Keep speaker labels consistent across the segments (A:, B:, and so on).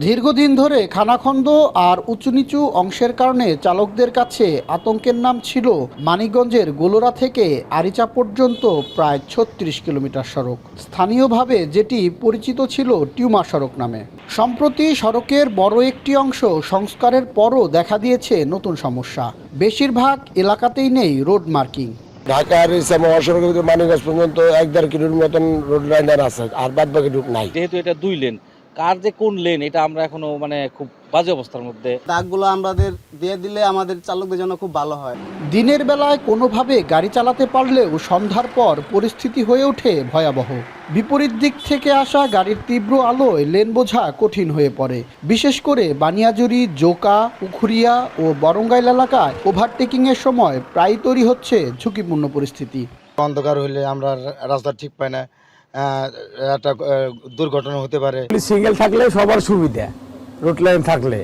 A: দীর্ঘদিন ধরে খানাখন্দ আর উঁচু নিচু অংশের কারণে চালকদের কাছে আতঙ্কের নাম ছিল মানিকগঞ্জের গোলরা থেকে আরিচা পর্যন্ত প্রায় ৩৬ কিলোমিটার সড়ক, স্থানীয়ভাবে যেটি পরিচিত ছিল টিউমার সড়ক নামে। সম্প্রতি সড়কের বড় একটি অংশ সংস্কারের পরও দেখা দিয়েছে নতুন সমস্যা। বেশিরভাগ এলাকাতেই নেই রোড মার্কিং।
B: ঢাকার মহাসড়কের ভিতরে মানিকগঞ্জ পর্যন্ত ১-১.৫ কিলোমিটার মতন রোড লাইনার আছে, আর বাদ বাকি রুট নাই।
C: যেহেতু এটা ২ লেন, কার যে কোন লেন এটা আমরা এখনো খুব বাজে অবস্থার মধ্যে।
D: দাগগুলো আমাদের দিয়ে দিলে আমাদের চালকদের জন্য খুব ভালো হয়।
A: দিনের বেলায় কোনোভাবে গাড়ি চালাতে পারলেও সন্ধ্যার পর পরিস্থিতি হয়ে ওঠে ভয়াবহ। বিপরীত দিক থেকে আসা গাড়ির তীব্র আলোয় লেন বোঝা কঠিন হয়ে পড়ে। বিশেষ করে বানিয়াজুরি, জোকা, পুখুরিয়া ও বরঙ্গাইল এলাকায় ওভারটেকিংয়ের সময় প্রায় তৈরি হচ্ছে ঝুঁকিপূর্ণ পরিস্থিতি।
E: অন্ধকার হইলে আমরা রাস্তা ঠিক পাই না, একটা দুর্ঘটনা হতে পারে।
F: সিঙ্গেল থাকলে সবার সুবিধা, রুট লাইন থাকলে।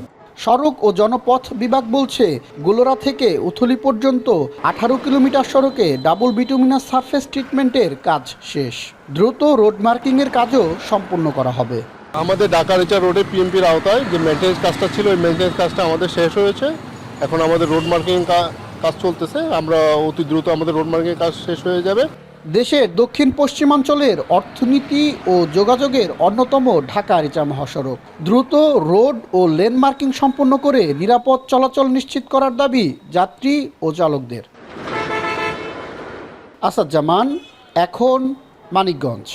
A: সড়ক ও জনপথ বিভাগ বলছে, গোলরা থেকে উথলি পর্যন্ত 18 কিলোমিটার সড়কে ডাবল বিটুমিনাস সারফেস ট্রিটমেন্টের কাজ শেষ। দ্রুত রোড মার্কিংয়ের কাজও সম্পন্ন করা হবে।
G: আমাদের ঢাকা-আরিচা রোডে পিএমপির আওতায় যে মেইনটেন্যান্স কাজটা ছিল, ওই মেইনটেন্যান্স কাজটা আমাদের শেষ হয়েছে। এখন আমাদের রোড মার্কিং কাজ চলতেছে। আমরা অতি দ্রুত আমাদের রোড মার্কিং কাজ শেষ হয়ে যাবে।
A: দেশের দক্ষিণ পশ্চিমাঞ্চলের অর্থনীতি ও যোগাযোগের অন্যতম ঢাকা-আরিচা মহাসড়ক দ্রুত রোড ও লেন মার্কিং সম্পন্ন করে নিরাপদ চলাচল নিশ্চিত করার দাবি যাত্রী ও চালকদের। আসাদ জামান, এখন, মানিকগঞ্জ।